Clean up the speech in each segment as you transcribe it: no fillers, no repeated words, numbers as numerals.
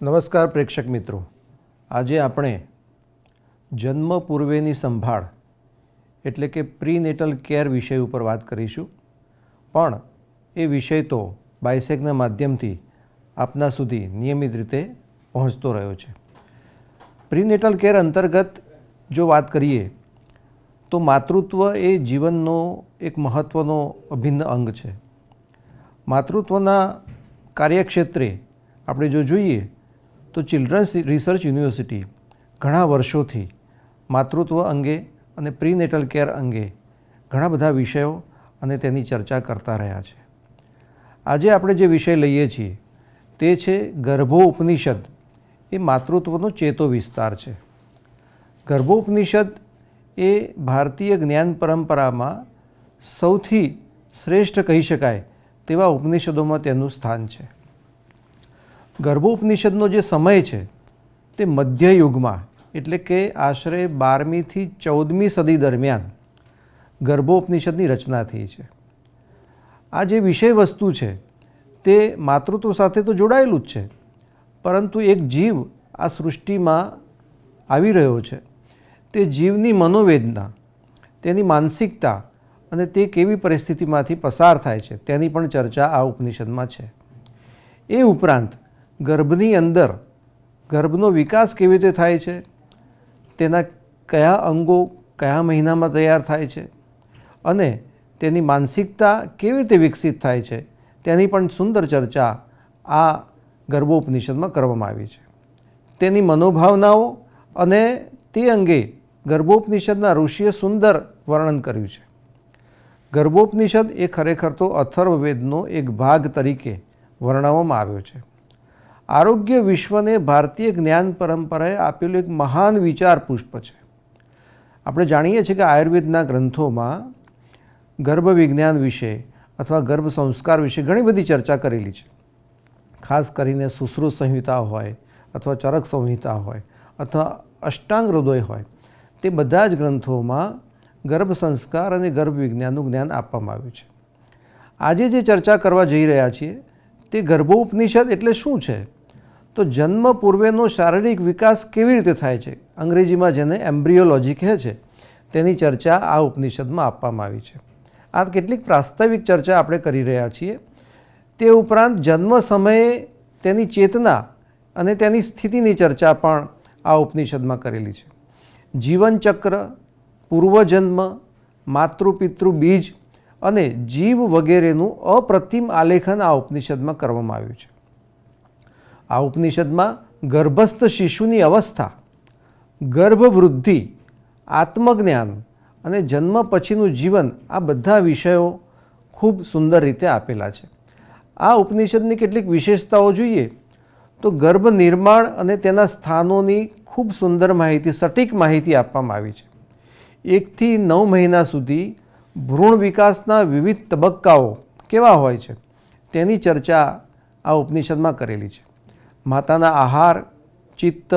નમસ્કાર પ્રેક્ષક મિત્રો, આજે આપણે જન્મ પૂર્વેની સંભાળ એટલે કે પ્રીનેટલ કેર વિષય ઉપર વાત કરીશું. પણ એ વિષય તો બાયસેગના માધ્યમથી આપના સુધી નિયમિત રીતે પહોંચતો રહ્યો છે. પ્રીનેટલ કેર અંતર્ગત જો વાત કરીએ તો માતૃત્વ એ જીવનનો એક મહત્ત્વનો અભિન્ન અંગ છે. માતૃત્વના કાર્યક્ષેત્રે આપણે જો જોઈએ તો ચિલ્ડ્રન્સ રિસર્ચ યુનિવર્સિટી ઘણા વર્ષોથી માતૃત્વ અંગે અને પ્રીનેટલ કેર અંગે ઘણા બધા વિષયો અને તેની ચર્ચા કરતા રહ્યા છે. આજે આપણે જે વિષય લઈએ છીએ તે છે ગર્ભોપનિષદ એ માતૃત્વનો ચેતો વિસ્તાર છે. ગર્ભોપનિષદ એ ભારતીય જ્ઞાન પરંપરામાં સૌથી શ્રેષ્ઠ કહી શકાય તેવા ઉપનિષદોમાં તેનું સ્થાન છે. ગર્ભોપનિષદનો જે સમય છે તે મધ્યયુગમાં એટલે કે આશરે 12મી થી 14મી સદી દરમિયાન ગર્ભોપનિષદની રચના થઈ છે. આ જે વિષય વસ્તુ છે તે માતૃત્વ સાથે તો જોડાયેલું જ છે, પરંતુ એક જીવ આ સૃષ્ટિમાં આવી રહ્યો છે, તે જીવની મનોવેદના, તેની માનસિકતા અને તે કેવી પરિસ્થિતિમાંથી પસાર થાય છે તેની પણ ચર્ચા આ ઉપનિષદમાં છે. એ ઉપરાંત ગર્ભની અંદર ગર્ભનો વિકાસ કેવી રીતે થાય છે, તેના કયા અંગો કયા મહિનામાં તૈયાર થાય છે અને તેની માનસિકતા કેવી રીતે વિકસિત થાય છે તેની પણ સુંદર ચર્ચા આ ગર્ભોપનિષદમાં કરવામાં આવી છે. તેની મનોભાવનાઓ અને તે અંગે ગર્ભોપનિષદના ઋષિએ સુંદર વર્ણન કર્યું છે. ગર્ભોપનિષદ એ ખરેખર તો અથર્વવેદનો એક ભાગ તરીકે વર્ણવવામાં આવ્યો છે. આરોગ્ય વિશ્વને ભારતીય જ્ઞાન પરંપરાએ આપેલું એક મહાન વિચાર પુષ્પ છે. આપણે જાણીએ છીએ કે આયુર્વેદના ગ્રંથોમાં ગર્ભ વિજ્ઞાન વિશે અથવા ગર્ભ સંસ્કાર વિશે ઘણી બધી ચર્ચા કરેલી છે. ખાસ કરીને સુશ્રુત સંહિતા હોય અથવા ચરક સંહિતા હોય અથવા અષ્ટાંગ હૃદય હોય, તે બધા જ ગ્રંથોમાં ગર્ભ સંસ્કાર અને ગર્ભ વિજ્ઞાનનું જ્ઞાન આપવામાં આવ્યું છે. આજે જે ચર્ચા કરવા જઈ રહ્યા છીએ તે ગર્ભોપનિષદ એટલે શું છે, તો જન્મ પૂર્વેનો શારીરિક વિકાસ કેવી રીતે થાય છે, અંગ્રેજીમાં જેને એમ્બ્રિયોલોજી કહે છે, તેની ચર્ચા આ ઉપનિષદમાં આપવામાં આવી છે. આ કેટલીક પ્રાસ્તાવિક ચર્ચા આપણે કરી રહ્યા છીએ. તે ઉપરાંત જન્મ સમયે તેની ચેતના અને તેની સ્થિતિની ચર્ચા પણ આ ઉપનિષદમાં કરેલી છે. જીવનચક્ર, પૂર્વજન્મ, માતૃપિતૃ બીજ અને જીવ વગેરેનું અપ્રતિમ આલેખન આ ઉપનિષદમાં કરવામાં આવ્યું છે. આ ઉપનિષદમાં ગર્ભસ્થ શિશુની અવસ્થા, ગર્ભવૃદ્ધિ, આત્મજ્ઞાન અને જન્મ પછીનું જીવન, આ બધા વિષયો ખૂબ સુંદર રીતે આપેલા છે. આ ઉપનિષદની કેટલીક વિશેષતાઓ જોઈએ તો ગર્ભ નિર્માણ અને તેના સ્થાનોની ખૂબ સુંદર માહિતી, સટીક માહિતી આપવામાં આવી છે. 1 થી 9 મહિના સુધી ભ્રૂણ વિકાસના વિવિધ તબક્કાઓ કેવા હોય છે તેની ચર્ચા આ ઉપનિષદમાં કરેલી છે. માતાના આહાર, ચિત્ત,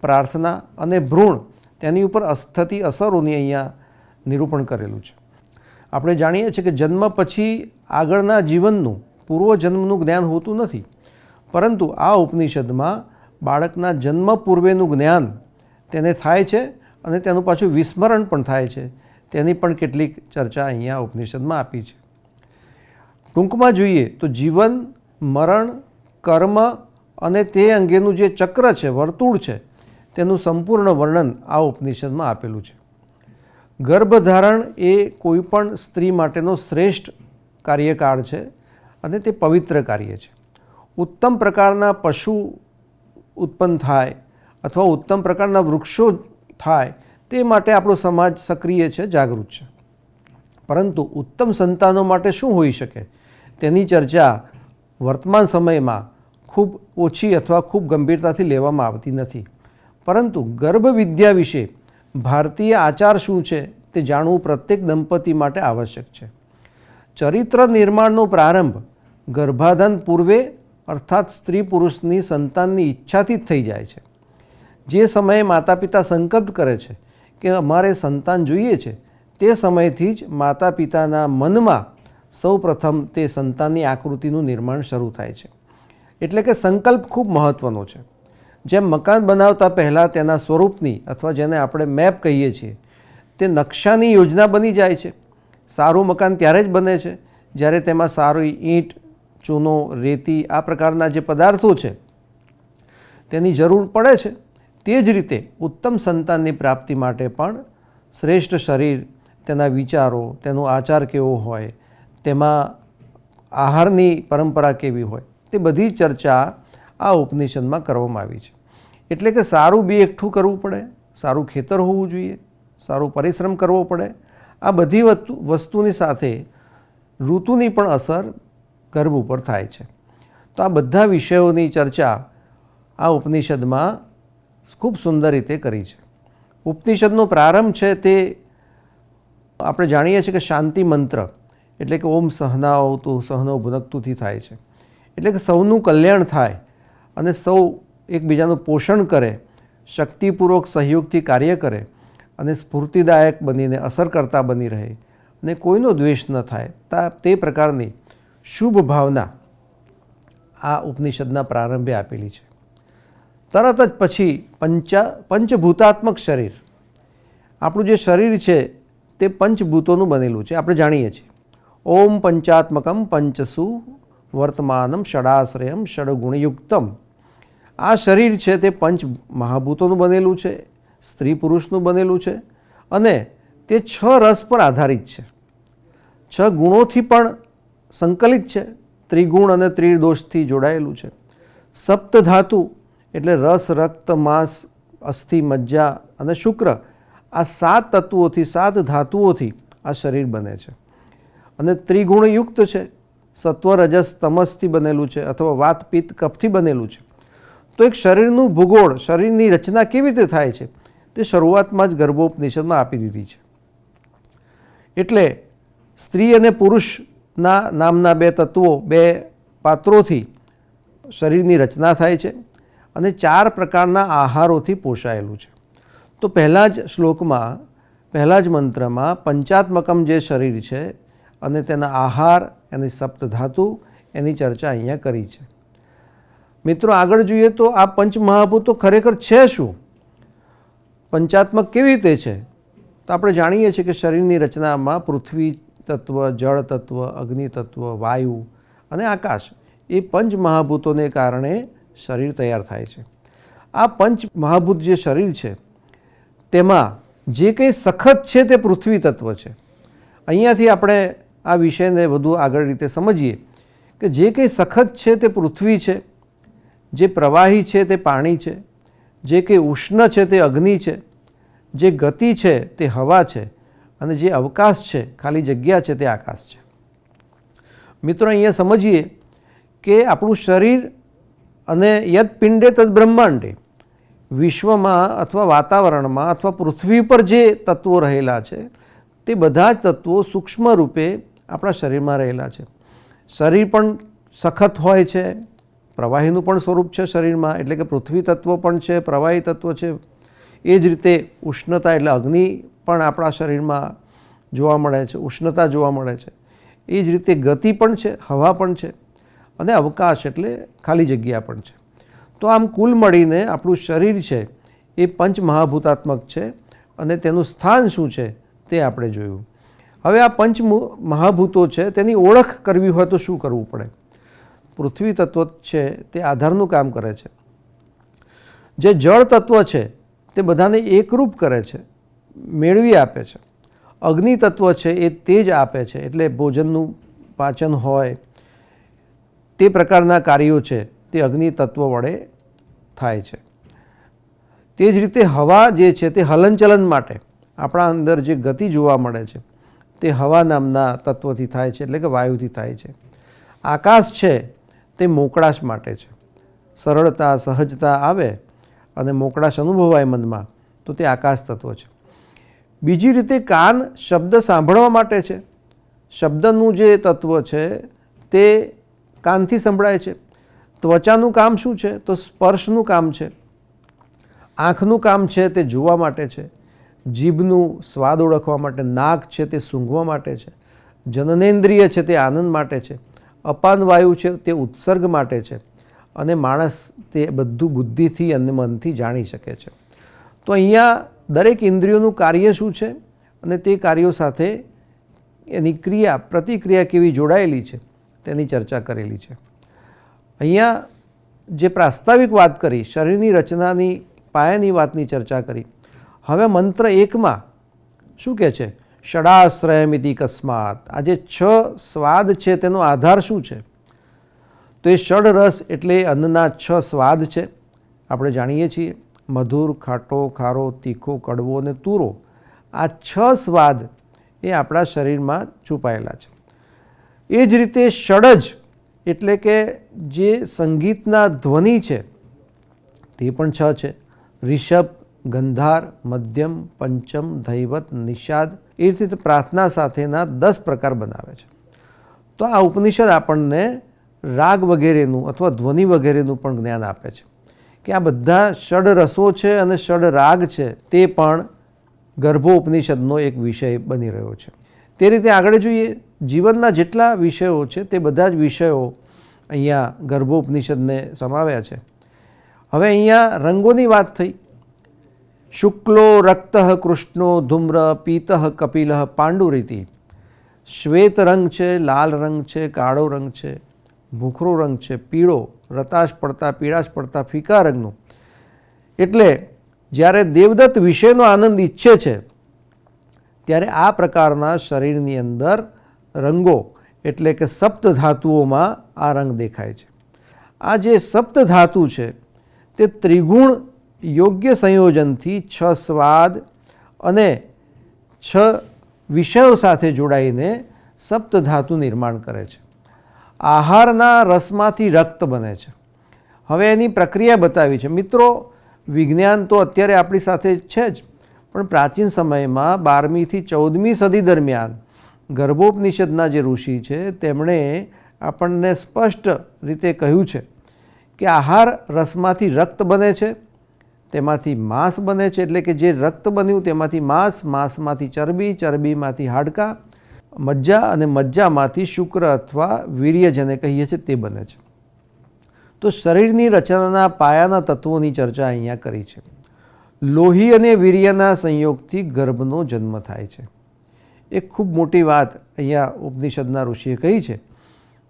પ્રાર્થના અને ભ્રૂણ, તેની ઉપર થતી અસરોની અહીંયા નિરૂપણ કરેલું છે. આપણે જાણીએ છીએ કે જન્મ પછી આગળના જીવનનું, પૂર્વજન્મનું જ્ઞાન હોતું નથી, પરંતુ આ ઉપનિષદમાં બાળકના જન્મ પૂર્વેનું જ્ઞાન તેને થાય છે અને તેનું પાછું વિસ્મરણ પણ થાય છે. તેની પણ કેટલીક ચર્ચા અહીંયા ઉપનિષદમાં આપી છે. ટૂંકમાં જોઈએ તો જીવન, મરણ, કર્મ અને તે અંગેનું જે ચક્ર છે, વર્તુળ છે, તેનું સંપૂર્ણ વર્ણન આ ઉપનિષદમાં આપેલું છે. ગર્ભધારણ એ કોઈ પણ સ્ત્રી માટેનો શ્રેષ્ઠ કાર્યકાળ છે અને તે પવિત્ર કાર્ય છે. ઉત્તમ પ્રકારના પશુ ઉત્પન્ન થાય અથવા ઉત્તમ પ્રકારના વૃક્ષો થાય તે માટે આપણો સમાજ સક્રિય છે, જાગૃત છે. પરંતુ ઉત્તમ સંતાનો માટે શું હોઈ શકે તેની ચર્ચા વર્તમાન સમયમાં ખૂબ ઓછી અથવા ખૂબ ગંભીરતાથી લેવામાં આવતી નથી. પરંતુ ગર્ભ વિદ્યા વિશે ભારતીય આચાર શું છે તે જાણવું પ્રત્યેક દંપતી માટે આવશ્યક છે. ચરિત્ર નિર્માણનો પ્રારંભ ગર્ભાધાન પૂર્વે અર્થાત સ્ત્રી પુરુષની સંતાનની ઈચ્છાથી જ થઈ જાય છે. જે સમયે માતા પિતા સંકલ્પ કરે છે કે અમારે સંતાન જોઈએ છે, તે સમયથી જ માતા પિતાના મનમાં સૌ પ્રથમ તે સંતાનની આકૃતિનું નિર્માણ શરૂ થાય છે. એટલે કે સંકલ્પ ખૂબ મહત્ત્વનો છે. જેમ મકાન બનાવતા પહેલાં તેના સ્વરૂપની અથવા જેને આપણે મેપ કહીએ છીએ તે નકશાની યોજના બની જાય છે. સારું મકાન ત્યારે જ બને છે જ્યારે તેમાં સારી ઈંટ, ચૂનો, રેતી આ પ્રકારના જે પદાર્થો છે તેની જરૂર પડે છે. તે જ રીતે ઉત્તમ સંતાનની પ્રાપ્તિ માટે પણ શ્રેષ્ઠ શરીર, તેના વિચારો, તેનો આચાર કેવો હોય, તેમાં આહારની પરંપરા કેવી હોય, તે બધી ચર્ચા આ ઉપનિષદમાં કરવામાં આવી છે. એટલે કે સારું બી એકઠું કરવું પડે, સારું ખેતર હોવું જોઈએ, સારું પરિશ્રમ કરવો પડે. આ બધી વસ્તુની સાથે ઋતુની પણ અસર ગર્ભ ઉપર થાય છે. તો આ બધા વિષયોની ચર્ચા આ ઉપનિષદમાં ખૂબ સુંદર રીતે કરી છે. ઉપનિષદનો પ્રારંભ છે તે આપણે જાણીએ છીએ કે શાંતિ મંત્ર એટલે કે ઓમ સહનાવતુ સહનો ભુનક્તુથી થાય છે. એટલે કે સૌનું કલ્યાણ થાય અને સૌ એકબીજાનું પોષણ કરે, શક્તિપૂર્વક સહયોગથી કાર્ય કરે અને સ્ફૂર્તિદાયક બનીને અસરકર્તા બની રહે અને કોઈનો દ્વેષ ન થાય, તે પ્રકારની શુભ ભાવના આ ઉપનિષદના પ્રારંભે આપેલી છે. તરત જ પછી પંચભૂતાત્મક શરીર, આપણું જે શરીર છે તે પંચભૂતોનું બનેલું છે. આપણે જાણીએ છીએ ઓમ પંચાત્મકમ પંચસુ વર્તમાનમ ષડાશ્રયમ ષડગુણયુક્તમ. આ શરીર છે તે પંચ મહાભૂતોનું બનેલું છે, સ્ત્રી પુરુષનું બનેલું છે અને તે 6 રસ પર આધારિત છે. 6 ગુણોથી પણ સંકલિત છે, ત્રિગુણ અને ત્રિદોષથી જોડાયેલું છે. સપ્ત ધાતુ એટલે રસ, રક્ત, માંસ, અસ્થિ, મજ્જા અને શુક્ર, આ 7 તત્વોથી 7 ધાતુઓથી આ શરીર બને છે. અને ત્રિગુણયુક્ત છે, સત્વ, રજસ, તમસથી બનેલું છે અથવા વાત, પિત્ત, કફથી બનેલું છે. તો એક શરીરનું ભૂગોળ, શરીરની રચના કેવી રીતે થાય છે તે શરૂઆતમાં જ ગર્ભોપનિષદમાં આપી દીધી છે. એટલે સ્ત્રી અને પુરુષના નામના 2 તત્વો, 2 પાત્રોથી શરીરની રચના થાય છે અને 4 પ્રકારના આહારોથી પોષાયેલું છે. તો પહેલાં જ શ્લોકમાં, પહેલાં જ મંત્રમાં પંચાત્મકમ જે શરીર છે અને તેના આહાર, એની સપ્તધાતુ, એની ચર્ચા અહીંયા કરી છે. મિત્રો આગળ જોઈએ તો આ પંચમહાભૂતો ખરેખર છે શું? પંચાત્મક કેવી રીતે છે? તો આપણે જાણીએ છીએ કે શરીરની રચનામાં પૃથ્વી તત્વ, જળ તત્વ, અગ્નિ તત્વ, વાયુ અને આકાશ, એ પંચમહાભૂતોને કારણે શરીર તૈયાર થાય છે. આ પંચમહાભૂત જે શરીર છે તેમાં જે કંઈ સખત છે તે પૃથ્વી તત્વ છે. અહીંયાથી આપણે આ વિષયને વધુ આગળ રીતે સમજીએ કે જે કંઈ સખત છે તે પૃથ્વી છે, જે પ્રવાહી છે તે પાણી છે, જે કંઈ ઉષ્ણ છે તે અગ્નિ છે, જે ગતિ છે તે હવા છે અને જે અવકાશ છે, ખાલી જગ્યા છે, તે આકાશ છે. મિત્રો અહીંયા સમજીએ કે આપણું શરીર અને યદ પિંડે તદ બ્રહ્માંડે, વિશ્વમાં અથવા વાતાવરણમાં અથવા પૃથ્વી પર જે તત્વો રહેલા છે તે બધા જ તત્વો સૂક્ષ્મ રૂપે આપણા શરીરમાં રહેલા છે. શરીર પણ સખત હોય છે, પ્રવાહીનું પણ સ્વરૂપ છે શરીરમાં, એટલે કે પૃથ્વી તત્વ પણ છે, પ્રવાહી તત્વ છે. એ જ રીતે ઉષ્ણતા એટલે અગ્નિ પણ આપણા શરીરમાં જોવા મળે છે, ઉષ્ણતા જોવા મળે છે. એ જ રીતે ગતિ પણ છે, હવા પણ છે અને અવકાશ એટલે ખાલી જગ્યા પણ છે. તો આમ કુલ મળીને આપણું શરીર છે એ પંચમહાભૂતાત્મક છે અને તેનું સ્થાન શું છે તે આપણે જોયું. હવે આ પંચ મહાભૂતો છે તેની ઓળખ કરવી હોય તો શું કરવું પડે? પૃથ્વી તત્વ છે તે આધારનું કામ કરે છે. જે જળ તત્વ છે તે બધાને એકરૂપ કરે છે, મેળવી આપે છે. અગ્નિ તત્વ છે એ તેજ આપે છે, એટલે ભોજનનું પાચન હોય તે પ્રકારના કાર્યો છે તે અગ્નિ તત્વ વડે થાય છે. તે જ રીતે હવા જે છે તે હલનચલન માટે આપણા અંદર જે ગતિ જોવા મળે છે તે હવા નામના તત્વથી થાય છે, એટલે કે વાયુથી થાય છે. આકાશ છે તે મોકળાશ માટે છે. સરળતા, સહજતા આવે અને મોકળાશ અનુભવાય મનમાં તો તે આકાશ તત્વ છે. બીજી રીતે કાન શબ્દ સાંભળવા માટે છે. શબ્દનું જે તત્વ છે તે કાનથી સંભળાય છે. ત્વચાનું કામ શું છે? તો સ્પર્શનું કામ છે. આંખનું કામ છે તે જોવા માટે છે. જીભનું સ્વાદ ઓળખવા માટે. નાક છે તે સૂંઘવા માટે છે. જનનેન્દ્રિય છે તે આનંદ માટે છે. અપાન વાયુ છે તે ઉત્સર્ગ માટે છે. અને માણસ તે બધું બુદ્ધિથી અને મનથી જાણી શકે છે. તો અહીંયા દરેક ઇન્દ્રિયોનું કાર્ય શું છે અને તે કાર્યો સાથે એની ક્રિયા પ્રતિક્રિયા કેવી જોડાયેલી છે તેની ચર્ચા કરેલી છે. અહીંયા જે પ્રાસ્તાવિક વાત કરી, શરીરની રચનાની પાયાની વાતની ચર્ચા કરી. હવે મંત્ર 1માં શું કહે છે? ષડાશ્રયમિતિ કસ્માત. આ જે 6 સ્વાદ છે તેનો આધાર શું છે? તો એ ષડ રસ એટલે અન્નના 6 સ્વાદ છે. આપણે જાણીએ છીએ મધુર, ખાટો, ખારો, તીખો, કડવો અને તુરો. આ 6 સ્વાદ એ આપણા શરીરમાં છુપાયેલા છે. એ જ રીતે ષડજ એટલે કે જે સંગીતના ધ્વનિ છે તે પણ 6 છે. રિષભ, ગંધાર, મધ્યમ, પંચમ, ધૈવત, નિષાદ. એ રીતે પ્રાર્થના સાથેના 10 પ્રકાર બનાવે છે. તો આ ઉપનિષદ આપણને રાગ વગેરેનું અથવા ધ્વનિ વગેરેનું પણ જ્ઞાન આપે છે કે આ બધા ષડ રસો છે અને ષડ રાગ છે તે પણ ગર્ભોપનિષદનો એક વિષય બની રહ્યો છે. તે રીતે આગળ જોઈએ, જીવનના જેટલા વિષયો છે તે બધા જ વિષયો અહીંયા ગર્ભોપનિષદને સમાવ્યા છે. હવે અહીંયા રંગોની વાત થઈ. શુક્લો રક્ત કૃષ્ણો ધૂમ્ર પીત કપિલ પાંડુરીતિ. શ્વેત રંગ છે, લાલ રંગ છે, કાળો રંગ છે, ભૂખરો રંગ છે, પીળો, રતાશ પડતા, પીળાશ પડતા, ફીકા રંગનું. એટલે જ્યારે દેવદત્ત વિષયનો આનંદ ઈચ્છે છે ત્યારે આ પ્રકારના શરીરની અંદર રંગો એટલે કે સપ્ત ધાતુઓમાં આ રંગ દેખાય છે. આ જે સપ્ત ધાતુ છે તે ત્રિગુણ યોગ્ય સંયોજનથી 6 સ્વાદ અને 6 વિષયો સાથે જોડાઈને સપ્ત ધાતુ નિર્માણ કરે છે. આહારના રસમાંથી રક્ત બને છે. હવે એની પ્રક્રિયા બતાવી છે. મિત્રો, વિજ્ઞાન તો અત્યારે આપણી સાથે છે જ, પણ પ્રાચીન સમયમાં 12મી થી 14મી સદી દરમિયાન ગર્ભોપનિષદના જે ઋષિ છે તેમણે આપણને સ્પષ્ટ રીતે કહ્યું છે કે આહાર રસમાંથી રક્ત બને છે, તેમાંથી માંસ બને છે. એટલે કે જે રક્ત બન્યું તેમાંથી માંસ, માંસમાંથી ચરબી, ચરબીમાંથી હાડકાં, મજ્જા અને મજ્જામાંથી શુક્ર અથવા વીર્ય જેને કહીએ છીએ તે બને છે. તો શરીરની રચનાના પાયાના તત્વોની ચર્ચા અહીંયા કરી છે. લોહી અને વીર્યના સંયોગથી ગર્ભનો જન્મ થાય છે. એક ખૂબ મોટી વાત અહીંયા ઉપનિષદના ઋષિએ કહી છે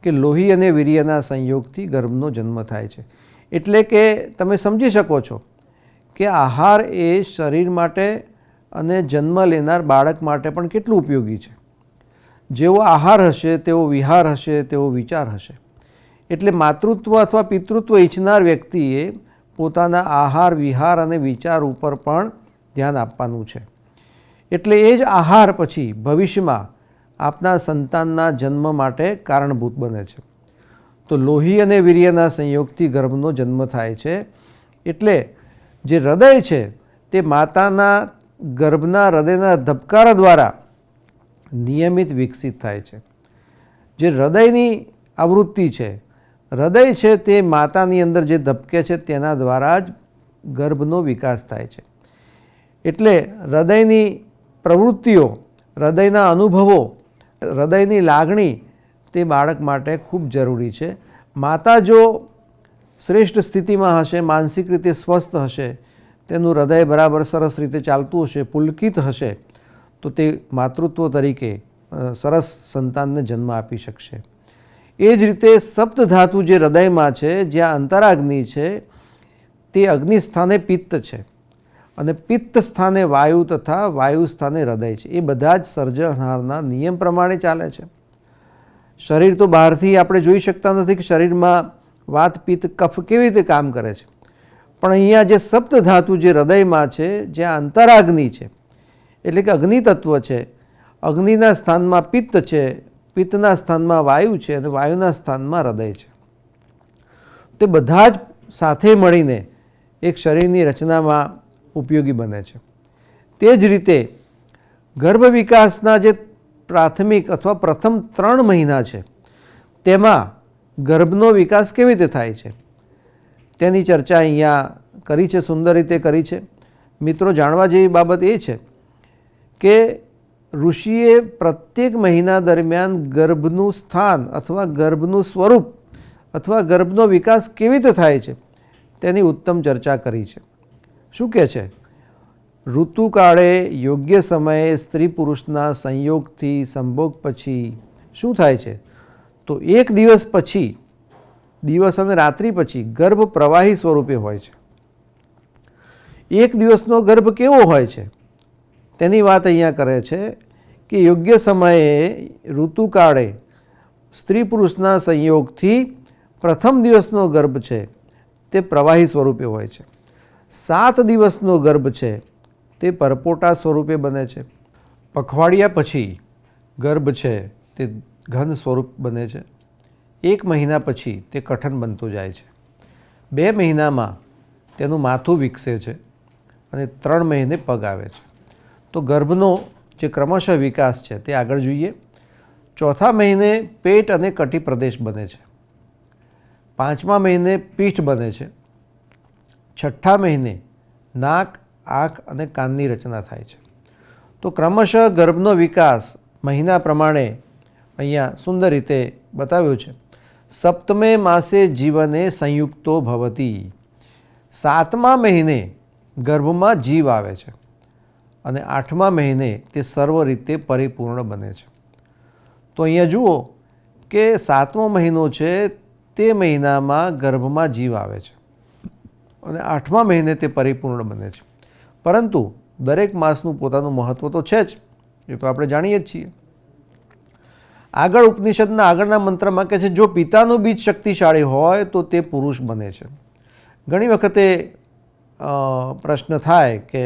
કે લોહી અને વીર્યના સંયોગથી ગર્ભનો જન્મ થાય છે. એટલે કે તમે સમજી શકો છો કે આહાર એ શરીર માટે અને જન્મ લેનાર બાળક માટે પણ કેટલું ઉપયોગી છે. જેવો આહાર હશે તેવો વિહાર હશે, તેવો વિચાર હશે. એટલે માતૃત્વ અથવા પિતૃત્વ ઈચ્છનાર વ્યક્તિએ પોતાના આહાર, વિહાર અને વિચાર ઉપર પણ ધ્યાન આપવાનું છે. એટલે એ જ આહાર પછી ભવિષ્યમાં આપના સંતાનના જન્મ માટે કારણભૂત બને છે. તો લોહી અને વીર્યના સંયોગથી ગર્ભનો જન્મ થાય છે. એટલે જે હૃદય છે તે માતાના ગર્ભના હૃદયના ધબકારા દ્વારા નિયમિત વિકસિત થાય છે. જે હૃદયની આવૃત્તિ છે, હૃદય છે તે માતાની અંદર જે ધબકે છે તેના દ્વારા જ ગર્ભનો વિકાસ થાય છે. એટલે હૃદયની પ્રવૃત્તિઓ, હૃદયના અનુભવો, હૃદયની લાગણી તે બાળક માટે ખૂબ જરૂરી છે. માતા જો શ્રેષ્ઠ સ્થિતિમાં હશે, માનસિક રીતે સ્વસ્થ હશે, તેનું હૃદય બરાબર સરસ રીતે ચાલતું હશે, પુલકિત હશે, તો તે માતૃત્વ તરીકે સરસ સંતાનને જન્મ આપી શકશે. એ જ રીતે સપ્ત ધાતુ જે હૃદયમાં છે, જ્યાં અંતરાગ્નિ છે તે અગ્નિ સ્થાને પિત્ત છે અને પિત્ત સ્થાને વાયુ તથા વાયુ સ્થાને હૃદય છે. એ બધા જ સર્જનહારના નિયમ પ્રમાણે ચાલે છે. શરીર તો બહારથી આપણે જોઈ શકતા નથી કે શરીરમાં વાત, પિત્ત, કફ કેવી રીતે કામ કરે છે, પણ અહીંયા જે સપ્ત ધાતુ જે હૃદયમાં છે, જ્યાં અંતરાગ્નિ છે એટલે કે અગ્નિ તત્વ છે, અગ્નિના સ્થાનમાં પિત્ત છે, પિત્તના સ્થાનમાં વાયુ છે અને વાયુના સ્થાનમાં હૃદય છે. તે બધા જ સાથે મળીને એક શરીરની રચનામાં ઉપયોગી બને છે. તે જ રીતે ગર્ભ વિકાસના જે પ્રાથમિક અથવા પ્રથમ 3 મહિના છે તેમાં ગર્ભનો વિકાસ કેવી રીતે થાય છે તેની ચર્ચા અહીંયા કરી છે, સુંદર રીતે કરી છે. મિત્રો, જાણવા જેવી બાબત એ છે કે ઋષિએ પ્રત્યેક મહિના દરમિયાન ગર્ભનું સ્થાન અથવા ગર્ભનું સ્વરૂપ અથવા ગર્ભનો વિકાસ કેવી રીતે થાય છે તેની ઉત્તમ ચર્ચા કરી છે. શું કહે છે? ઋતુકાળે યોગ્ય સમયે સ્ત્રી પુરુષના સંયોગથી સંભોગ પછી શું થાય છે? તો એક દિવસ પછી, દિવસ અને રાત્રિ પછી ગર્ભ પ્રવાહી સ્વરૂપે હોય છે. એક દિવસનો ગર્ભ કેવો હોય છે તેની વાત અહીંયા કરે છે કે યોગ્ય સમયે ઋતુકાળે સ્ત્રી પુરુષના સંયોગથી પ્રથમ દિવસનો ગર્ભ છે તે પ્રવાહી સ્વરૂપે હોય છે. 7 દિવસનો ગર્ભ છે તે પરપોટા સ્વરૂપે બને છે. પખવાડિયા પછી ગર્ભ છે તે ઘન સ્વરૂપ બને છે. 1 મહિના પછી તે કઠણ બનતું જાય છે. 2 મહિનામાં તેનું માથું વિકસે છે અને 3 મહિને પગ આવે છે. તો ગર્ભનો જે ક્રમશઃ વિકાસ છે તે આગળ જોઈએ. 4થા મહિને પેટ અને કટી પ્રદેશ બને છે. 5મા મહિને પીઠ બને છે. 6ઠ્ઠા મહિને નાક, આંખ અને કાનની રચના થાય છે. તો ક્રમશઃ ગર્ભનો વિકાસ મહિના પ્રમાણે અહીંયા સુંદર રીતે બતાવ્યો છે. 7મે માસે જીવને સંયુક્તો ભવતી. 7મા મહિને ગર્ભમાં જીવ આવે છે અને 8મા મહિને તે સર્વ રીતે પરિપૂર્ણ બને છે. તો અહીંયા જુઓ કે 7મો મહિનો છે તે મહિનામાં ગર્ભમાં જીવ આવે છે અને 8મા મહિને તે પરિપૂર્ણ બને છે. પરંતુ દરેક માસનું પોતાનું મહત્ત્વ તો છે જ, એ તો આપણે જાણીએ જ છીએ. આગળ ઉપનિષદના આગળના મંત્રમાં કહે છે જો પિતાનું બીજ શક્તિશાળી હોય તો તે પુરુષ બને છે. ઘણી વખતે પ્રશ્ન થાય કે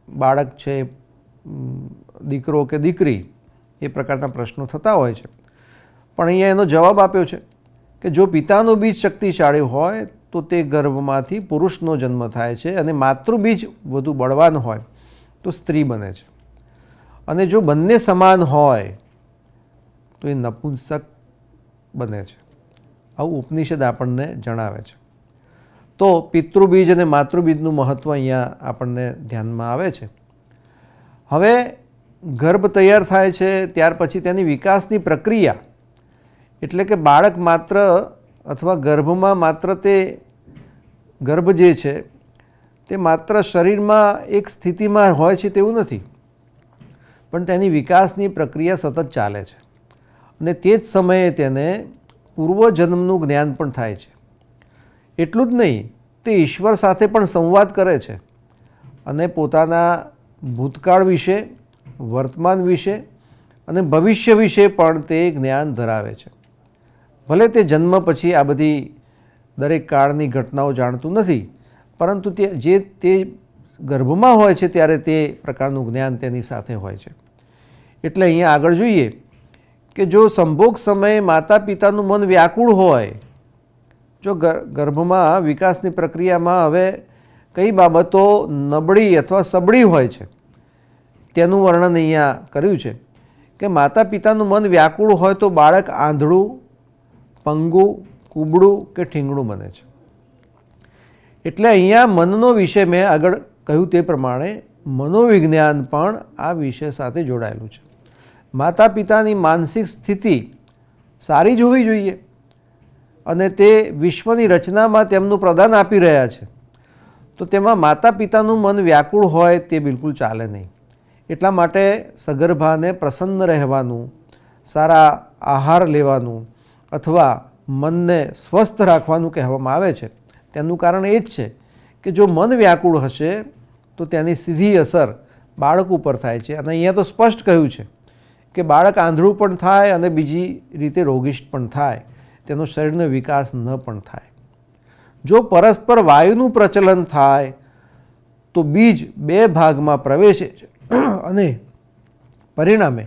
બાળક છે દીકરો કે દીકરી, એ પ્રકારના પ્રશ્નો થતા હોય છે. પણ અહીંયા એનો જવાબ આપ્યો છે કે જો પિતાનું બીજ શક્તિશાળી હોય તો તે ગર્ભમાંથી પુરુષનો જન્મ થાય છે અને માતૃબીજ વધુ બળવાન હોય તો સ્ત્રી બને છે. અને જો બંને સમાન હોય તો એ નપુંસક બને છે. આવું ઉપનિષદ આપણને જણાવે છે. તો પિતૃબીજ અને માતૃબીજનું મહત્ત્વ અહીંયા આપણને ધ્યાનમાં આવે છે. હવે ગર્ભ તૈયાર થાય છે ત્યાર પછી તેની વિકાસની પ્રક્રિયા, એટલે કે બાળક માત્ર અથવા ગર્ભમાં માત્ર તે ગર્ભ જે છે તે માત્ર શરીરમાં એક સ્થિતિમાં હોય છે તેવું નથી, પણ તેની વિકાસની પ્રક્રિયા સતત ચાલે છે. અને તે જ સમયે તેને પૂર્વજન્મનું જ્ઞાન પણ થાય છે. એટલું જ નહીં, તે ઈશ્વર સાથે પણ સંવાદ કરે છે અને પોતાના ભૂતકાળ વિશે, વર્તમાન વિશે અને ભવિષ્ય વિશે પણ તે જ્ઞાન ધરાવે છે. ભલે તે જન્મ પછી આ બધી દરેક કાળની ઘટનાઓ જાણતું નથી, પરંતુ તે ગર્ભમાં હોય છે ત્યારે તે પ્રકારનું જ્ઞાન તેની સાથે હોય છે. એટલે અહીંયા આગળ જોઈએ કે જો સંભોગ સમયે માતા પિતાનું મન વ્યાકુળ હોય, જો ગર્ભમાં વિકાસની પ્રક્રિયામાં હવે કઈ બાબતો નબળી અથવા સબળી હોય છે તેનું વર્ણન અહીંયા કર્યું છે કે માતા પિતાનું મન વ્યાકુળ હોય તો બાળક આંધળું, પંગું, કુબડું કે ઠીંગણું બને છે. એટલે અહીંયા મનનો વિષય મેં આગળ કહ્યું તે પ્રમાણે મનોવિજ્ઞાન પણ આ વિષય સાથે જોડાયેલું છે. માતા પિતાની માનસિક સ્થિતિ સારી જ હોવી જોઈએ અને તે વિશ્વની રચનામાં તેમનું પ્રદાન આપી રહ્યા છે, તો તેમાં માતા પિતાનું મન વ્યાકુળ હોય તે બિલકુલ ચાલે નહીં. એટલા માટે સગર્ભાને પ્રસન્ન રહેવાનું, સારા આહાર લેવાનું અથવા મનને સ્વસ્થ રાખવાનું કહેવામાં આવે છે. તેનું કારણ એ જ છે કે જો મન વ્યાકુળ હશે તો તેની સીધી અસર બાળક ઉપર થાય છે. અને અહીંયા તો સ્પષ્ટ કહ્યું છે કે બાળક આંધળું પણ થાય અને બીજી રીતે રોગિષ્ટ પણ થાય, તેનો શરીરનો વિકાસ ન પણ થાય. જો પરસ્પર વાયુનું પ્રચલન થાય તો બીજ 2 ભાગમાં પ્રવેશે છે અને પરિણામે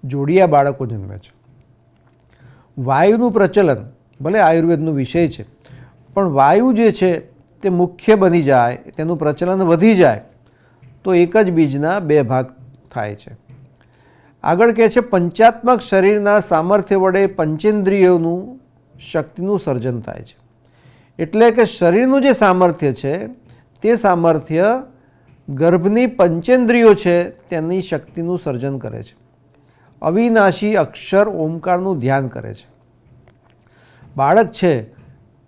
જોડિયા બાળકો જન્મે છે. વાયુનું પ્રચલન ભલે આયુર્વેદનો વિષય છે, પણ વાયુ જે છે તે મુખ્ય બની જાય, તેનું પ્રચલન વધી જાય તો એક જ બીજના 2 ભાગ થાય છે. આગળ કહે છે પંચાત્મક શરીરના સામર્થ્ય વડે પંચેન્દ્રિયોનું શક્તિનું સર્જન થાય છે. એટલે કે શરીરનું જે સામર્થ્ય છે તે સામર્થ્ય ગર્ભની પંચેન્દ્રિયો છે તેની શક્તિનું સર્જન કરે છે. અવિનાશી અક્ષર ઓમકારનું ધ્યાન કરે છે. બાળક છે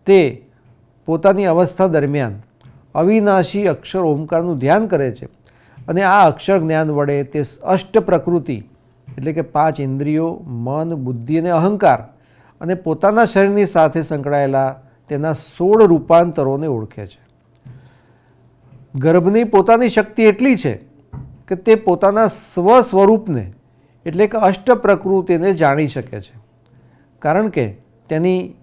તે પોતાની અવસ્થા દરમિયાન અવિનાશી અક્ષર ઓમકારનું ધ્યાન કરે છે અને આ અક્ષર જ્ઞાન વડે તે અષ્ટ પ્રકૃતિ એટલે કે 5 ઇન્દ્રિયો, મન, બુદ્ધિ અને અહંકાર અને પોતાના શરીરની સાથે સંકળાયેલા તેના 16 રૂપાંતરોને ઓળખે છે. ગર્ભની પોતાની શક્તિ એટલી છે કે તે પોતાના સ્વસ્વરૂપને એટલે કે અષ્ટ પ્રકૃતિને જાણી શકે છે. કારણ કે તેની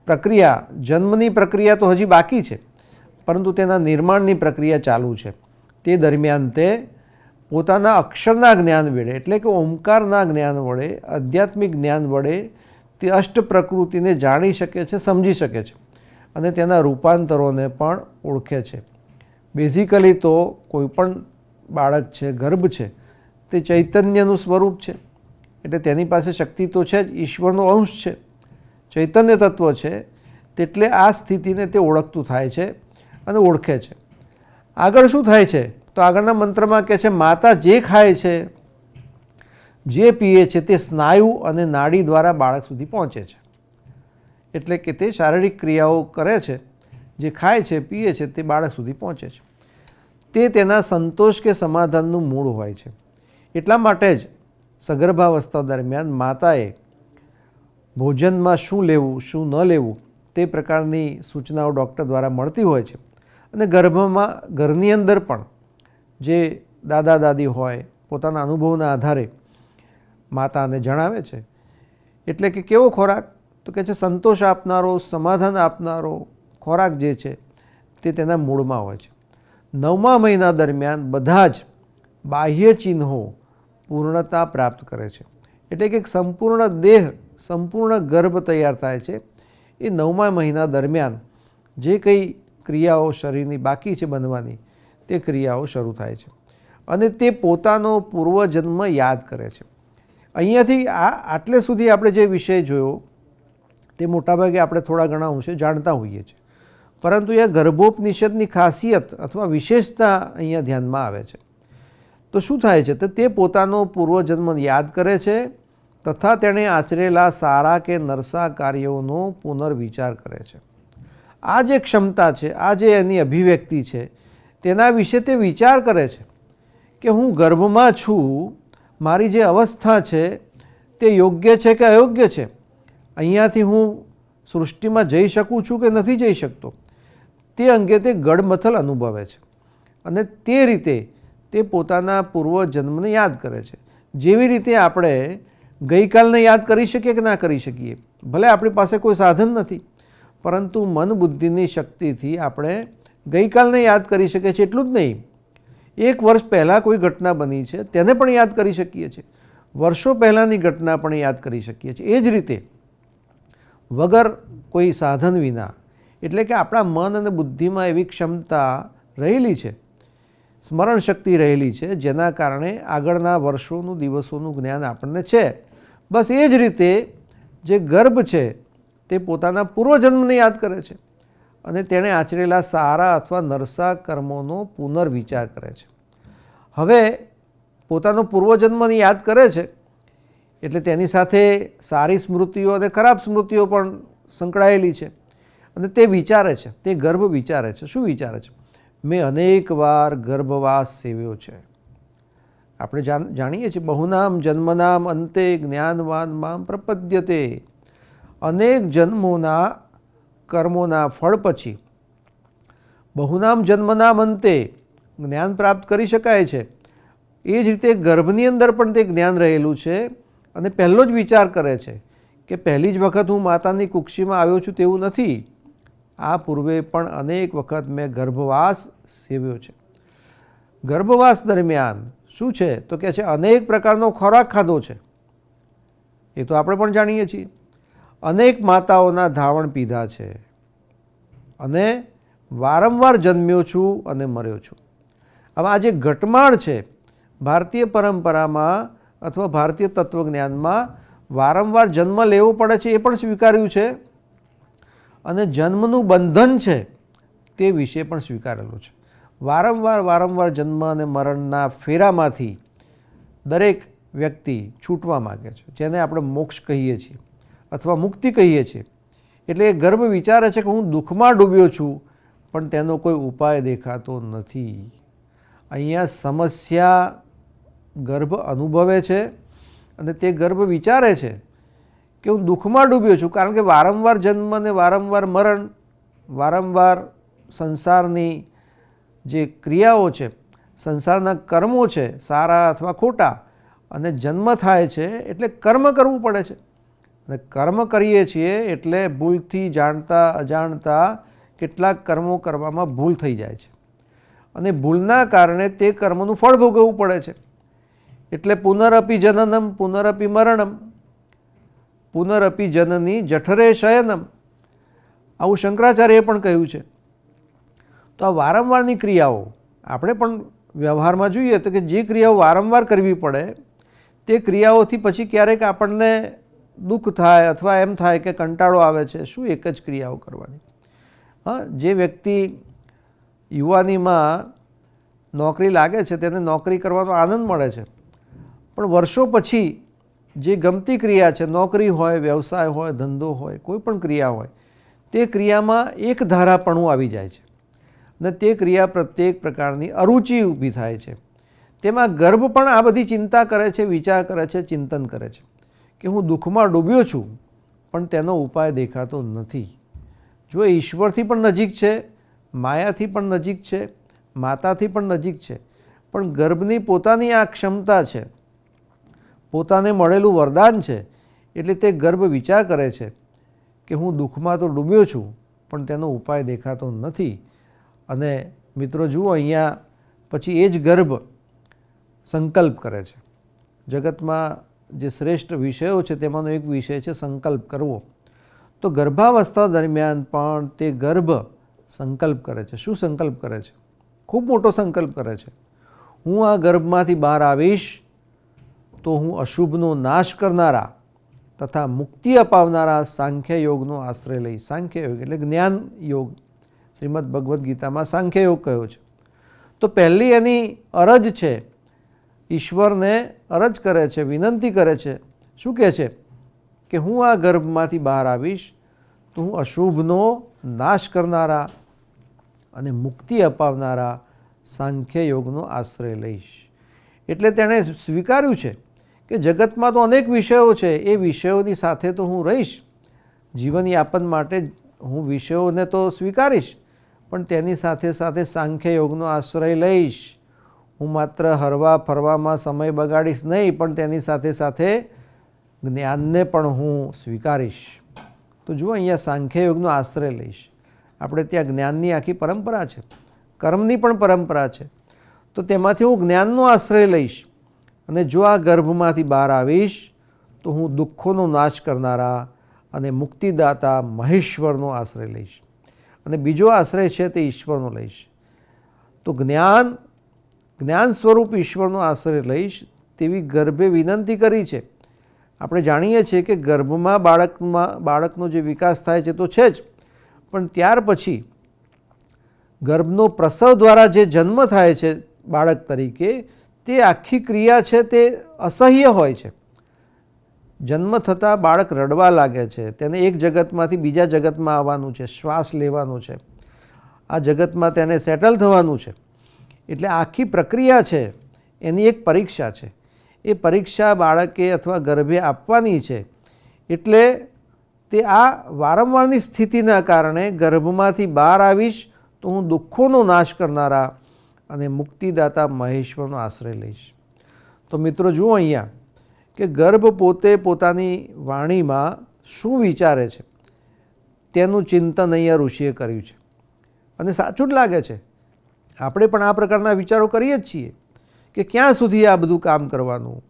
પ્રક્રિયા, જન્મની પ્રક્રિયા તો હજી બાકી છે, પરંતુ તેના નિર્માણની પ્રક્રિયા ચાલુ છે. તે દરમિયાન તે પોતાના અક્ષરના જ્ઞાન વડે એટલે કે ઓમકારના જ્ઞાન વડે, આધ્યાત્મિક જ્ઞાન વડે તે અષ્ટ પ્રકૃતિને જાણી શકે છે, સમજી શકે છે અને તેના રૂપાંતરોને પણ ઓળખે છે. બેઝિકલી તો કોઈ પણ બાળક છે, ગર્ભ છે, તે ચૈતન્યનું સ્વરૂપ છે, એટલે તેની પાસે શક્તિ તો છે જ, ઈશ્વરનો અંશ છે, ચૈતન્ય તત્વ છે. તેટલે આ સ્થિતિને તે ઓળખતું થાય છે અને ઓળખે છે. આગળ શું થાય છે તો આગળના મંત્રમાં કહે છે, માતા જે ખાય છે, જે પીએ છે તે સ્નાયુ અને નાડી દ્વારા બાળક સુધી પહોંચે છે. એટલે કે તે શારીરિક ક્રિયાઓ કરે છે, જે ખાય છે, પીએ છે, તે બાળક સુધી પહોંચે છે. તે તેના સંતોષ કે સમાધાનનું મૂળ હોય છે. એટલા માટે જ સગર્ભાવસ્થા દરમિયાન માતાએ ભોજનમાં શું લેવું, શું ન લેવું તે પ્રકારની સૂચનાઓ ડૉક્ટર દ્વારા મળતી હોય છે. અને ઘરની અંદર પણ જે દાદા દાદી હોય પોતાના અનુભવના આધારે માતાને જણાવે છે. એટલે કે કેવો ખોરાક તો કહે છે સંતોષ આપનારો, સમાધાન આપનારો ખોરાક જે છે તે તેના મૂળમાં હોય છે. 9મા મહિના દરમિયાન બધા જ બાહ્ય ચિહ્નો પૂર્ણતા પ્રાપ્ત કરે છે. એટલે કે સંપૂર્ણ દેહ, સંપૂર્ણ ગર્ભ તૈયાર થાય છે. એ 9મા મહિના દરમિયાન જે કંઈ ક્રિયાઓ શરીરની બાકી છે બનવાની, તે ક્રિયાઓ શરૂ થાય છે અને તે પોતાનો પૂર્વજન્મ યાદ કરે છે. અહીંયાથી આટલે સુધી આપણે જે વિષય જોયો તે મોટાભાગે આપણે થોડા ઘણા અંશે જાણતા હોઈએ છીએ, પરંતુ એ ગર્ભોપનિષદની ખાસિયત અથવા વિશેષતા અહીંયા ધ્યાનમાં આવે છે. તો શું થાય છે તો તે પોતાનો પૂર્વજન્મ યાદ કરે છે તથા તેણે આચરેલા સારા કે નરસા કાર્યોનો પુનર્વિચાર કરે છે. આ જે ક્ષમતા છે, આ જે એની અભિવ્યક્તિ છે, તેના વિશે તે વિચાર કરે છે કે હું ગર્ભમાં છું, મારી જે અવસ્થા છે તે યોગ્ય છે કે અયોગ્ય છે, અહીંયાથી હું સૃષ્ટિમાં જઈ શકું છું કે નથી જઈ શકતો, તે અંગે તે ગડમથલ અનુભવે છે અને તે રીતે તે પોતાના પૂર્વજન્મને યાદ કરે છે. જેવી રીતે આપણે ગઈકાલને યાદ કરી શકીએ કે ના કરી શકીએ, ભલે આપણી પાસે કોઈ સાધન નથી, પરંતુ મન બુદ્ધિની શક્તિથી આપણે ગઈકાલને યાદ કરી શકીએ છીએ. એટલું જ નહીં, 1 વર્ષ પહેલાં કોઈ ઘટના બની છે તેને પણ યાદ કરી શકીએ છીએ, વર્ષો પહેલાંની ઘટના પણ યાદ કરી શકીએ છીએ. એ જ રીતે વગર કોઈ સાધન વિના, એટલે કે આપણા મન અને બુદ્ધિમાં એવી ક્ષમતા રહેલી છે, સ્મરણ શક્તિ રહેલી છે, જેના કારણે આગળના વર્ષોનું, દિવસોનું જ્ઞાન આપણને છે. બસ એ જ રીતે જે ગર્ભ છે તે પોતાના પૂર્વજન્મને યાદ કરે છે અને તેણે આચરેલા સારા અથવા નરસા કર્મોનો પુનર્વિચાર કરે છે. હવે પોતાનો પૂર્વજન્મ યાદ કરે છે એટલે તેની સાથે સારી સ્મૃતિઓ અને ખરાબ સ્મૃતિઓ પણ સંકળાયેલી છે અને તે વિચારે છે, તે ગર્ભ વિચારે છે. શું વિચારે છે? મેં અનેક વાર ગર્ભવાસ સેવ્યો છે. આપણે જાણીએ છીએ, બહુનામ જન્મનામ અંતે જ્ઞાનવાન મામ પ્રપદ્યતે. અનેક જન્મોના કર્મોના ફળ પછી બહુનામ જન્મનામ અંતે જ્ઞાન પ્રાપ્ત કરી શકાય છે. એ જ રીતે ગર્ભની અંદર પણ તે જ્ઞાન રહેલું છે અને પહેલો જ વિચાર કરે છે કે પહેલી જ વખત હું માતાની કુક્ષીમાં આવ્યો છું તેવું નથી, આ પૂર્વે પણ અનેક વખત મેં ગર્ભવાસ સેવ્યો છે. ગર્ભવાસ દરમિયાન શું છે તો કહે છે અનેક પ્રકારનો ખોરાક ખાધો છે. એ તો આપણે પણ જાણીએ છીએ. અનેક માતાઓના ધાવણ પીધા છે અને વારંવાર જન્મ્યો છું અને મર્યો છું. હવે આ જે ઘટમાળ છે, ભારતીય પરંપરામાં અથવા ભારતીય તત્વજ્ઞાનમાં વારંવાર જન્મ લેવો પડે છે એ પણ સ્વીકાર્યું છે અને જન્મનું બંધન છે તે વિશે પણ સ્વીકારેલું છે. વારંવાર જન્મ અને મરણના ફેરામાંથી દરેક વ્યક્તિ છૂટવા માગે છે, જેને આપણે મોક્ષ કહીએ છીએ અથવા મુક્તિ કહીએ છીએ. એટલે એ ગર્ભ વિચારે છે કે હું દુઃખમાં ડૂબ્યો છું, પણ તેનો કોઈ ઉપાય દેખાતો નથી. અહીંયા સમસ્યા ગર્ભ અનુભવે છે અને તે ગર્ભ વિચારે છે કે હું દુઃખમાં ડૂબ્યો છું, કારણ કે વારંવાર જન્મ અને વારંવાર મરણ, વારંવાર સંસારની જે ક્રિયાઓ છે, સંસારના કર્મો છે, સારા અથવા ખોટા, અને જન્મ થાય છે એટલે કર્મ કરવું પડે છે. અને કર્મ કરીએ છીએ એટલે ભૂલથી જાણતા અજાણતા કેટલાક કર્મો કરવામાં ભૂલ થઈ જાય છે અને ભૂલના કારણે તે કર્મનું ફળ ભોગવવું પડે છે. એટલે પુનરપી જનનમ પુનરપી મરણમ પુનરપી જનની જઠરે શયનમ, આવું શંકરાચાર્યએ પણ કહ્યું છે. તો આ વારંવારની ક્રિયાઓ આપણે પણ વ્યવહારમાં જોઈએ તો કે જે ક્રિયાઓ વારંવાર કરવી પડે તે ક્રિયાઓથી પછી ક્યારેક આપણને દુઃખ થાય અથવા એમ થાય કે કંટાળો આવે છે, શું એક જ ક્રિયાઓ કરવાની. જે વ્યક્તિ યુવાનીમાં નોકરી લાગે છે તેને નોકરી કરવાનો આનંદ મળે છે, પણ વર્ષો પછી જે ગમતી ક્રિયા છે, નોકરી હોય, વ્યવસાય હોય, ધંધો હોય, કોઈ પણ ક્રિયા હોય, તે ક્રિયામાં એક ધારાપણું આવી જાય છે અને તે ક્રિયા પ્રત્યેક પ્રકારની અરુચિ ઊભી થાય છે. તેમાં ગર્ભ પણ આ બધી ચિંતા કરે છે, વિચાર કરે છે, ચિંતન કરે છે કે હું દુઃખમાં ડૂબ્યો છું, પણ તેનો ઉપાય દેખાતો નથી. જો ઈશ્વરથી પણ નજીક છે, માયાથી પણ નજીક છે, માતાથી પણ નજીક છે, પણ ગર્ભની પોતાની આ ક્ષમતા છે, પોતાને મળેલું વરદાન છે, એટલે તે ગર્ભ વિચાર કરે છે કે હું દુઃખમાં તો ડૂબ્યો છું, પણ તેનો ઉપાય દેખાતો નથી. અને મિત્રો જુઓ, અહીંયા પછી એ જ ગર્ભ સંકલ્પ કરે છે. જગતમાં જે શ્રેષ્ઠ વિષયો છે તેમાંનો એક વિષય છે સંકલ્પ કરવો. તો ગર્ભાવસ્થા દરમિયાન પણ તે ગર્ભ સંકલ્પ કરે છે. શું સંકલ્પ કરે છે? ખૂબ મોટો સંકલ્પ કરે છે. હું આ ગર્ભમાંથી બહાર આવીશ તો હું અશુભનો નાશ કરનારા તથા મુક્તિ અપાવનારા સાંખ્ય યોગનો આશ્રય લઈશ. સાંખ્ય યોગ એટલે જ્ઞાન યોગ. શ્રીમદ ભગવદ્ ગીતામાં સાંખ્ય યોગ કહ્યો છે. તો પહેલી એની અરજ છે, ઈશ્વરને અરજ કરે છે, વિનંતી કરે છે. શું કહે છે? કે હું આ ગર્ભમાંથી બહાર આવીશ તો હું અશુભનો નાશ કરનારા અને મુક્તિ અપાવનારા સાંખ્ય યોગનો આશ્રય લઈશ. એટલે તેણે સ્વીકાર્યું છે કે જગતમાં તો અનેક વિષયો છે, એ વિષયોની સાથે તો હું રહીશ, જીવનયાપન માટે હું વિષયોને તો સ્વીકારીશ, પણ તેની સાથે સાથે સાંખ્ય યોગનો આશ્રય લઈશ. હું માત્ર હરવા ફરવામાં સમય બગાડીશ નહીં, પણ તેની સાથે સાથે જ્ઞાનને પણ હું સ્વીકારીશ. તો જુઓ, અહીંયા સાંખ્ય યોગનો આશ્રય લઈશ. આપણે ત્યાં જ્ઞાનની આખી પરંપરા છે, કર્મની પણ પરંપરા છે. તો તેમાંથી હું જ્ઞાનનો આશ્રય લઈશ અને જો આ ગર્ભમાંથી બહાર આવીશ તો હું દુઃખોનો નાશ કરનારા અને મુક્તિદાતા મહેશ્વરનો આશ્રય લઈશ. અને બીજો આશ્રય છે તે ઈશ્વરનો લઈશ. તો જ્ઞાન સ્વરૂપ ઈશ્વરનો આશ્રય લઈશ તેવી ગર્ભે વિનંતી કરી છે. આપણે જાણીએ છીએ કે ગર્ભમાં બાળકનો જે વિકાસ થાય છે તો છે જ, પણ ત્યાર પછી ગર્ભનો પ્રસવ દ્વારા જે જન્મ થાય છે બાળક તરીકે, તે આખી ક્રિયા છે તે અસહ્ય હોય છે. જન્મ થતાં બાળક રડવા લાગે છે, તેને એક જગતમાંથી બીજા જગતમાં આવવાનું છે, શ્વાસ લેવાનો છે, આ જગતમાં તેને સેટલ થવાનું છે. એટલે આખી પ્રક્રિયા છે એની એક પરીક્ષા છે. એ પરીક્ષા બાળકે અથવા ગર્ભે આપવાની છે. એટલે તે આ વારંવારની સ્થિતિના કારણે ગર્ભમાંથી બહાર આવીશ તો હું દુઃખોનો નાશ કરનારા અને મુક્તિદાતા મહેશ્વરનો આશ્રય લઈશ. તો મિત્રો જુઓ અહીંયા કે ગર્ભ પોતે પોતાની વાણીમાં શું વિચારે છે તેનું ચિંતન અહીંયા ઋષિએ કર્યું છે અને સાચું જ લાગે છે. આપણે પણ આ પ્રકારના વિચારો કરીએ જ છીએ કે ક્યાં સુધી આ બધું કામ કરવાનું,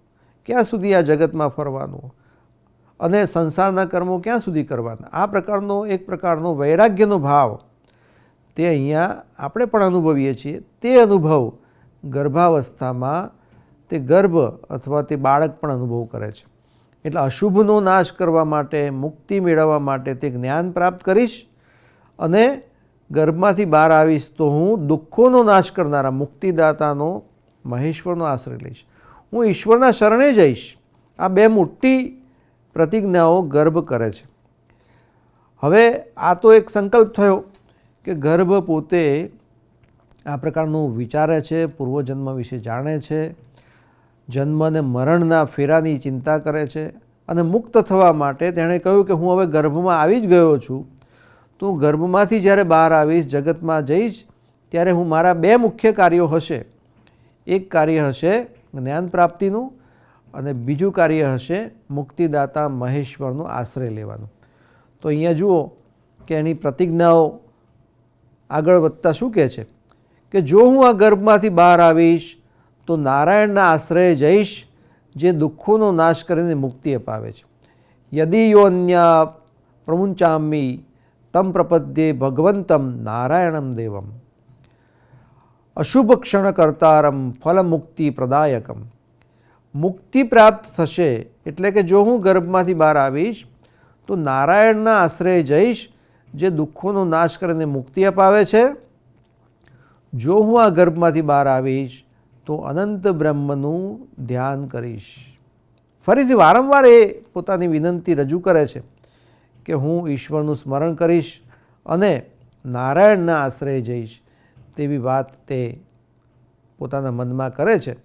ક્યાં સુધી આ જગતમાં ફરવાનું અને સંસારના કર્મો ક્યાં સુધી કરવાના. આ પ્રકારનો એક પ્રકારનો વૈરાગ્યનો ભાવ તે અહીંયા આપણે પણ અનુભવીએ છીએ. તે અનુભવ ગર્ભાવસ્થામાં તે ગર્ભ અથવા તે બાળક પણ અનુભવ કરે છે. એટલે અશુભનો નાશ કરવા માટે, મુક્તિ મેળવવા માટે તે જ્ઞાન પ્રાપ્ત કરીશ અને ગર્ભમાંથી બહાર આવીશ તો હું દુઃખોનો નાશ કરનારા મુક્તિદાતાનો મહેશ્વરનો આશ્રય લઈશ. હું ઈશ્વરના શરણે જઈશ. આ બે મોટી પ્રતિજ્ઞાઓ ગર્ભ કરે છે. હવે આ તો એક સંકલ્પ થયો કે ગર્ભ પોતે આ પ્રકારનું વિચારે છે, પૂર્વજન્મ વિશે જાણે છે, જન્મ અને મરણના ફેરાની ચિંતા કરે છે અને મુક્ત થવા માટે તેણે કહ્યું કે હું હવે ગર્ભમાં આવી જ ગયો છું, તો હું ગર્ભમાંથી જ્યારે બહાર આવીશ, જગતમાં જઈશ, ત્યારે હું મારા બે મુખ્ય કાર્યો હશે. એક કાર્ય હશે જ્ઞાન પ્રાપ્તિનું અને બીજું કાર્ય હશે મુક્તિદાતા મહેશ્વરનો આશ્રય લેવાનું. તો અહીંયા જુઓ કે એની પ્રતિજ્ઞાઓ આગળ વધતા શું કહે છે કે જો હું આ ગર્ભમાંથી બહાર આવીશ તો નારાયણના આશ્રય જઈશ, જે દુઃખોનો નાશ કરીને મુક્તિ અપાવે છે. યદિ યોન્યા પ્રમુંચામી તમ પ્રપદ્યે ભગવંતમ નારાયણમ દેવમ અશુભ ક્ષણ કર્તારમ ફલ મુક્તિ પ્રદાયકમ. મુક્તિ પ્રાપ્ત થશે એટલે કે જો હું ગર્ભમાંથી બહાર આવીશ તો નારાયણના આશ્રય જઈશ, જે દુઃખોનો નાશ કરીને મુક્તિ અપાવે છે. જો હું આ ગર્ભમાંથી બહાર આવીશ તો અનંત બ્રહ્મનું ધ્યાન કરીશ. ફરીથી વારંવાર એ પોતાની વિનંતી રજૂ કરે છે કે હું ઈશ્વરનું સ્મરણ કરીશ અને નારાયણના આશ્રય જઈશ, તેવી વાત તે પોતાના મનમાં કરે છે.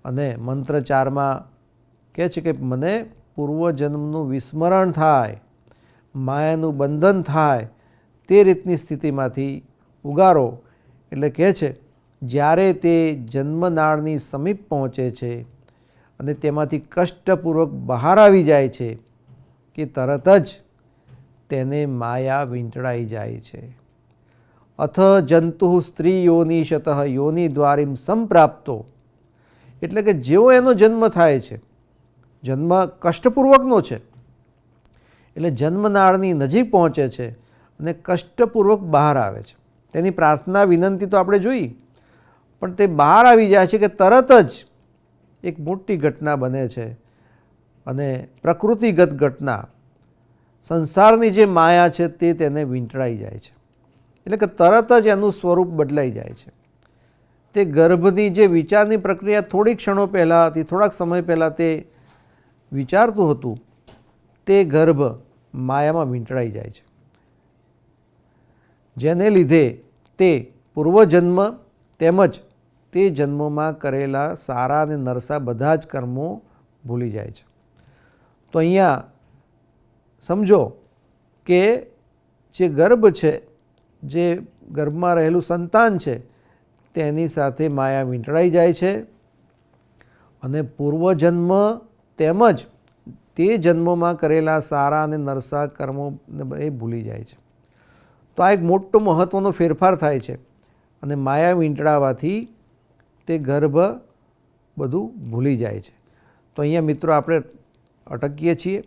અને મંત્ર 4માં કહે છે કે મને પૂર્વજન્મનું વિસ્મરણ થાય, માયાનું બંધન થાય, તે રીતની સ્થિતિમાંથી ઉગારો. એટલે કહે છે જ્યારે તે જન્મનાળની સમીપ પહોંચે છે અને તેમાંથી કષ્ટપૂર્વક બહાર આવી જાય છે કે તરત જ તેને માયા વીંટળાઈ જાય છે. અથ જંતુ સ્ત્રી યોનિશત યોનિ દ્વારીમ સંપ્રાપ્તો. એટલે કે જેવો એનો જન્મ થાય છે, જન્મ કષ્ટપૂર્વકનો છે, એટલે જન્મનાળની નજીક પહોંચે છે અને કષ્ટપૂર્વક બહાર આવે છે. તેની પ્રાર્થના વિનંતી તો આપણે જોઈ, પણ તે બહાર આવી જાય છે કે તરત જ એક મોટી ઘટના બને છે અને પ્રકૃતિગત ઘટના, સંસારની જે માયા છે તે તેને વીંટળાઈ જાય છે. એટલે કે તરત જ એનું સ્વરૂપ બદલાઈ જાય છે. તે ગર્ભની જે વિચારની પ્રક્રિયા થોડી ક્ષણો પહેલાં હતી, થોડાક સમય પહેલાં તે વિચારતું હતું, તે ગર્ભ માયામાં વીંટળાઈ જાય છે. જેને લીધે તે પૂર્વજન્મ તેમજ તે જન્મમાં કરેલા સારા અને નરસા બધા જ કર્મો ભૂલી જાય છે. તો અહીંયા સમજો કે જે ગર્ભ છે, જે ગર્ભમાં રહેલું સંતાન છે, તેની સાથે માયા વીંટળાઈ જાય છે અને પૂર્વજન્મ તેમજ તે જન્મમાં કરેલા સારા અને નરસા કર્મો એ ભૂલી જાય છે. તો આ એક મોટો મહત્ત્વનો ફેરફાર થાય છે અને માયા વીંટળાવાથી તે ગર્ભ બધું ભૂલી જાય છે. તો અહીંયા મિત્રો આપણે અટકીએ છીએ.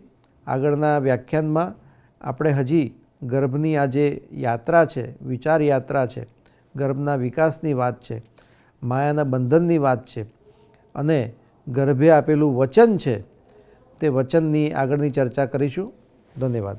આગળના વ્યાખ્યાનમાં આપણે હજી ગર્ભની આ જે યાત્રા છે, વિચાર યાત્રા છે, ગર્ભના વિકાસની વાત છે, માયાના બંધનની વાત છે અને ગર્ભે આપેલું વચન છે, તે વચનની આગળની ચર્ચા કરીશું. ધન્યવાદ.